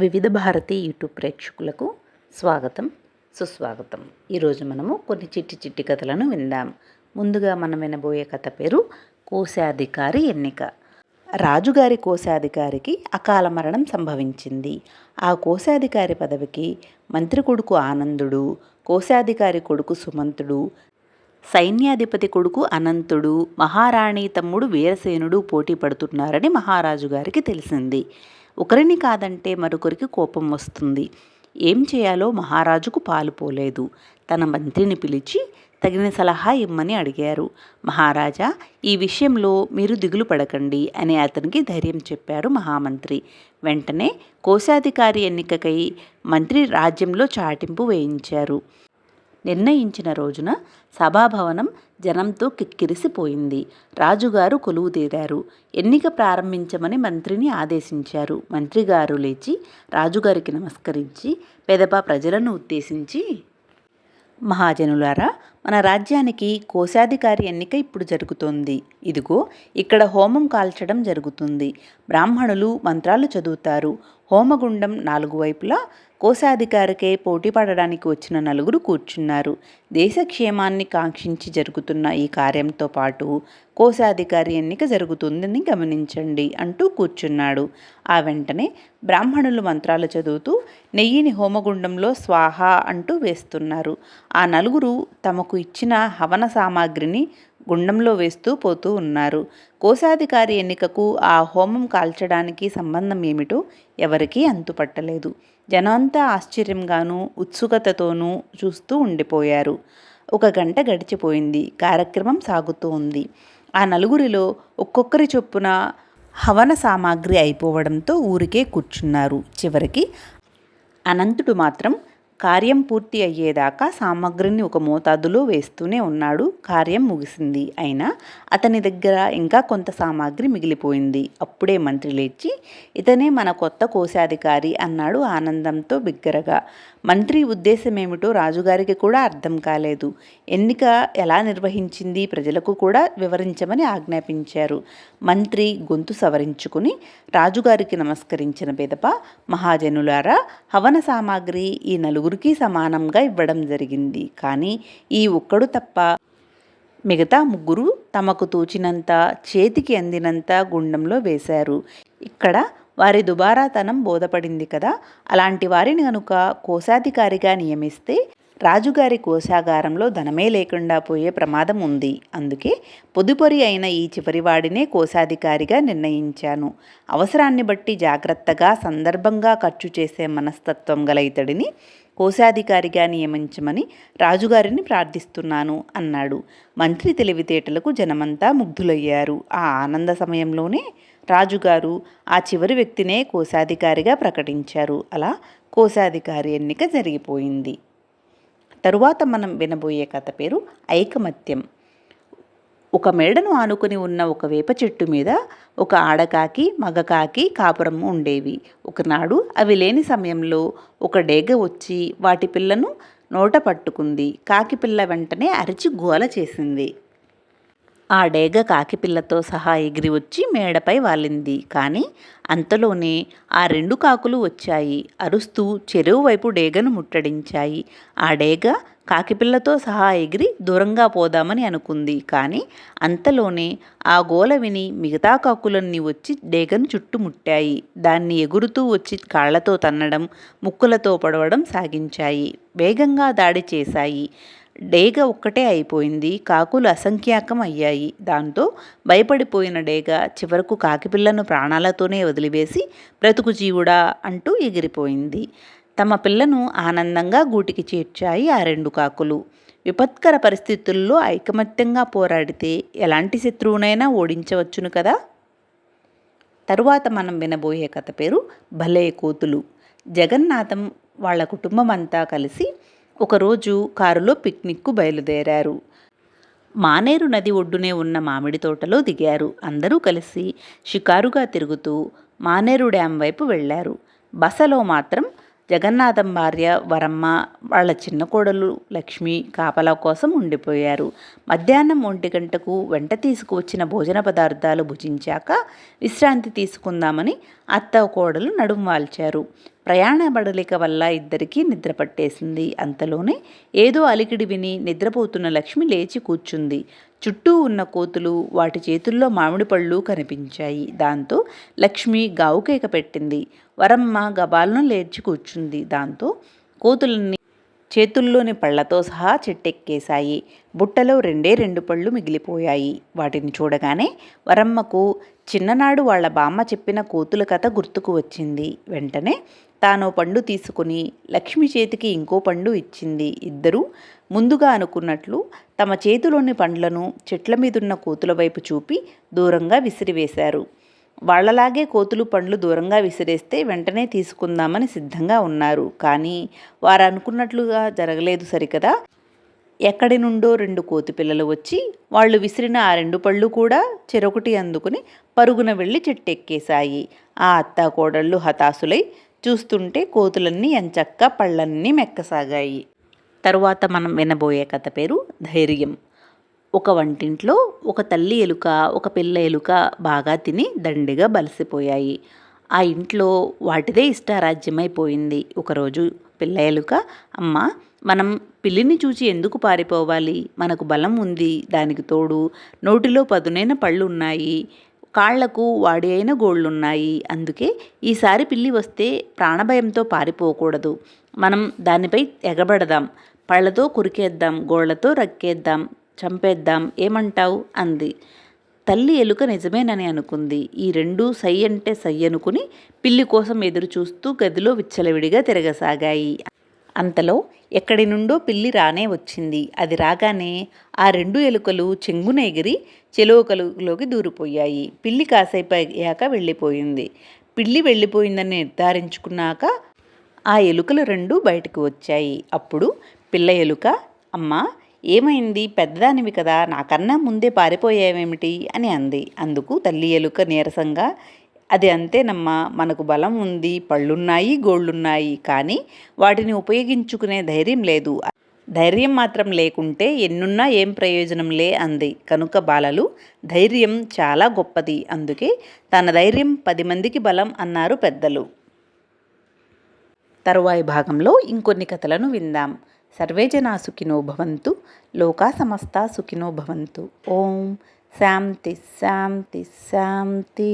వివిధ భారతి యూట్యూబ్ ప్రేక్షకులకు స్వాగతం, సుస్వాగతం. ఈరోజు మనము కొన్ని చిట్టి చిట్టి కథలను విందాం. ముందుగా మనం వినబోయే కథ పేరు కోశాధికారి ఎన్నిక. రాజుగారి కోశాధికారికి అకాల మరణం సంభవించింది. ఆ కోశాధికారి పదవికి మంత్రి కొడుకు ఆనందుడు, కోశాధికారి కొడుకు సుమంతుడు, సైన్యాధిపతి కొడుకు అనంతుడు, మహారాణి తమ్ముడు వీరసేనుడు పోటీ పడుతున్నారని మహారాజు గారికి తెలిసింది. ఒకరిని కాదంటే మరొకరికి కోపం వస్తుంది. ఏం చేయాలో మహారాజుకు పాలుపోలేదు. తన మంత్రిని పిలిచి తగిన సలహా ఇమ్మని అడిగారు. మహారాజా, ఈ విషయంలో మీరు దిగులు పడకండి అని అతనికి ధైర్యం చెప్పారు మహామంత్రి. వెంటనే కోశాధికారి ఎన్నికకై మంత్రి రాజ్యంలో చాటింపు వేయించారు. నిర్ణయించిన రోజున సభాభవనం జనంతో కిక్కిరిసిపోయింది. రాజుగారు కొలువు తీరారు. ఎన్నిక ప్రారంభించమని మంత్రిని ఆదేశించారు. మంత్రిగారు లేచి రాజుగారికి నమస్కరించి పెదప ప్రజలను ఉద్దేశించి, మహాజనులారా, మన రాజ్యానికి కోశాధికారి ఎన్నిక ఇప్పుడు జరుగుతోంది. ఇదిగో ఇక్కడ హోమం కాల్చడం జరుగుతుంది. బ్రాహ్మణులు మంత్రాలు చదువుతారు. హోమగుండం 4 వైపులా కోశాధికారికే పోటీ పడడానికి వచ్చిన 4 కూర్చున్నారు. దేశక్షేమాన్ని కాంక్షించి జరుగుతున్న ఈ కార్యంతో పాటు కోశాధికారి ఎన్నిక జరుగుతుందని గమనించండి అంటూ కూర్చున్నాడు. ఆ వెంటనే బ్రాహ్మణులు మంత్రాలు చదువుతూ నెయ్యిని హోమగుండంలో స్వాహ అంటూ వేస్తున్నారు. ఆ 4 తమకు ఇచ్చిన హవన సామాగ్రిని గుండంలో వేస్తూ పోతూ ఉన్నారు. కోశాధికారి ఎన్నికకు ఆ హోమం కాల్చడానికి సంబంధం ఏమిటో ఎవరికీ అంతుపట్టలేదు. జనమంతా ఆశ్చర్యంగానూ ఉత్సుకతతోనూ చూస్తూ ఉండిపోయారు. 1 గంట గడిచిపోయింది. కార్యక్రమం సాగుతూ ఉంది. ఆ 4 ఒక్కొక్కరి చొప్పున హవన సామాగ్రి అయిపోవడంతో ఊరికే కూర్చున్నారు. చివరికి అనంతుడు మాత్రం కార్యం పూర్తి అయ్యేదాకా సామాగ్రిని ఒక మోతాదులో వేస్తూనే ఉన్నాడు. కార్యం ముగిసింది. అయినా అతని దగ్గర ఇంకా కొంత సామాగ్రి మిగిలిపోయింది. అప్పుడే మంత్రి లేచి, ఇతనే మన కొత్త కోశాధికారి అన్నాడు ఆనందంతో బిగ్గరగా. మంత్రి ఉద్దేశమేమిటో రాజుగారికి కూడా అర్థం కాలేదు. ఎన్నిక ఎలా నిర్వహించింది ప్రజలకు కూడా వివరించమని ఆజ్ఞాపించారు. మంత్రి గొంతు సవరించుకుని రాజుగారికి నమస్కరించిన పిదప, మహాజనులారా, హవన సామాగ్రి ఈ 4కి సమానంగా ఇవ్వడం జరిగింది. కానీ ఈ ఒక్కడు తప్ప మిగతా 3 తమకు తోచినంత, చేతికి అందినంత గుండంలో వేశారు. ఇక్కడ వారి దుబారాతనం బోధపడింది కదా. అలాంటి వారిని కనుక కోశాధికారిగా నియమిస్తే రాజుగారి కోశాగారంలో ధనమే లేకుండా పోయే ప్రమాదం ఉంది. అందుకే పొదుపరి అయిన ఈ చివరివాడినే కోశాధికారిగా నిర్ణయించాను. అవసరాన్ని బట్టి జాగ్రత్తగా, సందర్భంగా ఖర్చు చేసే మనస్తత్వం గల ఇతడిని కోశాధికారిగా నియమించమని రాజుగారిని ప్రార్థిస్తున్నాను అన్నాడు. మంత్రి తెలివితేటలకు జనమంతా ముగ్ధులయ్యారు. ఆ ఆనంద సమయంలోనే రాజుగారు ఆ చివరి వ్యక్తినే కోశాధికారిగా ప్రకటించారు. అలా కోశాధికారి ఎన్నిక జరిగిపోయింది. తరువాత మనం వినబోయే కథ పేరు ఐకమత్యం. ఒక మేడను ఆనుకుని ఉన్న ఒక వేప చెట్టు మీద ఒక ఆడకాకి, మగకాకి కాపురం ఉండేవి. ఒకనాడు అవి లేని సమయంలో ఒక డేగ వచ్చి వాటి పిల్లను నోట పట్టుకుంది. కాకి పిల్ల వెంటనే అరిచి గోల చేసింది. ఆ డేగ కాకిపిల్లతో సహా ఎగిరి వచ్చి మేడపై వాలింది. కానీ అంతలోనే ఆ 2 కాకులు వచ్చాయి. అరుస్తూ చెరువు వైపు డేగను ముట్టడించాయి. ఆ డేగ కాకిపిల్లతో సహా ఎగిరి దూరంగా పోదామని అనుకుంది. కానీ అంతలోనే ఆ గోల విని మిగతా కాకులన్నీ వచ్చి డేగను చుట్టుముట్టాయి. దాన్ని ఎగురుతూ వచ్చి కాళ్లతో తన్నడం, ముక్కులతో పొడవడం సాగించాయి. వేగంగా దాడి చేశాయి. డేగ ఒక్కటే అయిపోయింది. కాకులు అసంఖ్యాకం అయ్యాయి. దాంతో భయపడిపోయిన డేగ చివరకు కాకిపిల్లను ప్రాణాలతోనే వదిలివేసి బ్రతుకు జీవుడా అంటూ ఎగిరిపోయింది. తమ పిల్లను ఆనందంగా గూటికి చేర్చాయి ఆ 2 కాకులు. విపత్కర పరిస్థితుల్లో ఐకమత్యంగా పోరాడితే ఎలాంటి శత్రువునైనా ఓడించవచ్చును కదా. తరువాత మనం వినబోయే కథ పేరు భలే కోతులు. జగన్నాథం వాళ్ళ కుటుంబం అంతా కలిసి ఒకరోజు కారులో పిక్నిక్కు బయలుదేరారు. మానేరు నది ఒడ్డునే ఉన్న మామిడి తోటలో దిగారు. అందరూ కలిసి షికారుగా తిరుగుతూ మానేరు డ్యాం వైపు వెళ్లారు. బసలో మాత్రం జగన్నాథం భార్య వరమ్మ వాళ్ళ చిన్న కోడలు లక్ష్మి కాపలా కోసం ఉండిపోయారు. మధ్యాహ్నం 1 గంటకు వెంట తీసుకువచ్చిన భోజన పదార్థాలు భుజించాక విశ్రాంతి తీసుకుందామని అత్త కోడలు నడుం వాల్చారు. ప్రయాణ బడలిక వల్ల ఇద్దరికీ నిద్ర పట్టేసింది. అంతలోనే ఏదో అలికిడి విని నిద్రపోతున్న లక్ష్మి లేచి కూర్చుంది. చుట్టూ ఉన్న కోతులు వాటి చేతుల్లో మామిడి పళ్ళు కనిపించాయి. దాంతో లక్ష్మి గావుకేక పెట్టింది. వరమ్మ గబాలను లేచి కూర్చుంది. దాంతో కోతులన్నీ చేతుల్లోని పళ్లతో సహా చెట్టెక్కేశాయి. బుట్టలో 2 పళ్ళు మిగిలిపోయాయి. వాటిని చూడగానే వరమ్మకు చిన్ననాడు వాళ్ల బామ్మ చెప్పిన కోతుల కథ గుర్తుకు వచ్చింది. వెంటనే తానో పండు తీసుకుని లక్ష్మి చేతికి ఇంకో పండు ఇచ్చింది. ఇద్దరూ ముందుగా అనుకున్నట్లు తమ చేతిలోని పండ్లను చెట్ల మీదున్న కోతుల వైపు చూపి దూరంగా విసిరివేశారు. వాళ్లలాగే కోతులు పండ్లు దూరంగా విసిరేస్తే వెంటనే తీసుకుందామని సిద్ధంగా ఉన్నారు. కానీ వారు అనుకున్నట్లుగా జరగలేదు సరికదా. ఎక్కడి నుండో 2 కోతి పిల్లలు వచ్చి వాళ్ళు విసిరిన ఆ 2 పళ్ళు కూడా చెరొకటి అందుకుని పరుగున వెళ్ళి చెట్టెక్కేశాయి. ఆ అత్తా కోడళ్ళు హతాశులై చూస్తుంటే కోతులన్నీ ఎంచక్కా పళ్ళన్నీ మెక్కసాగాయి. తరువాత మనం వినబోయే కథ పేరు ధైర్యం. ఒక వంటింట్లో ఒక తల్లి ఎలుక, ఒక పిల్ల ఎలుక బాగా తిని దండిగా బలిసిపోయాయి. ఆ ఇంట్లో వాటిదే ఇష్టారాజ్యమైపోయింది. ఒకరోజు పిల్ల ఎలుక, అమ్మ, మనం పిల్లిని చూచి ఎందుకు పారిపోవాలి? మనకు బలం ఉంది. దానికి తోడు నోటిలో పదునైన పళ్ళు ఉన్నాయి, కాళ్లకు వాడి అయిన గోళ్లున్నాయి. అందుకే ఈసారి పిల్లి వస్తే ప్రాణభయంతో పారిపోకూడదు. మనం దానిపై ఎగబడదాం, పళ్ళతో కురికేద్దాం, గోళ్లతో రక్కేద్దాం, చంపేద్దాం, ఏమంటావు? అంది. తల్లి ఎలుక నిజమేనని అనుకుంది. ఈ 2 సై అంటే సై అనుకుని పిల్లి కోసం ఎదురు చూస్తూ గదిలో విచ్చలవిడిగా తిరగసాగాయి. అంతలో ఎక్కడి నుండో పిల్లి రానే వచ్చింది. అది రాగానే ఆ 2 ఎలుకలు చెంగున ఎగిరి చెలోకలులోకి దూరిపోయాయి. పిల్లి కాసేపు అయ్యాక వెళ్ళిపోయింది. పిల్లి వెళ్ళిపోయిందని నిర్ధారించుకున్నాక ఆ ఎలుకలు 2 బయటకు వచ్చాయి. అప్పుడు పిల్ల ఎలుక, అమ్మా, ఏమైంది? పెద్దదానివి కదా, నాకన్నా ముందే పారిపోయావేమిటి అని అంది. అందుకు తల్లి ఎలుక నీరసంగా, అది అంతేనమ్మా, మనకు బలం ఉంది, పళ్ళున్నాయి, గోళ్ళున్నాయి, కానీ వాటిని ఉపయోగించుకునే ధైర్యం లేదు. ధైర్యం మాత్రం లేకుంటే ఎన్నున్నా ఏం ప్రయోజనంలే అంది. కనుక బాలలు, ధైర్యం చాలా గొప్పది. అందుకే తన ధైర్యం 10 మందికి బలం అన్నారు పెద్దలు. తరువాయి భాగంలో ఇంకొన్ని కథలను విందాం. సర్వే జనా సుఖినో భవంతు, లోకా సమస్తా సుఖినో భవంతు. ఓం శాంతి శాంతి శాంతి.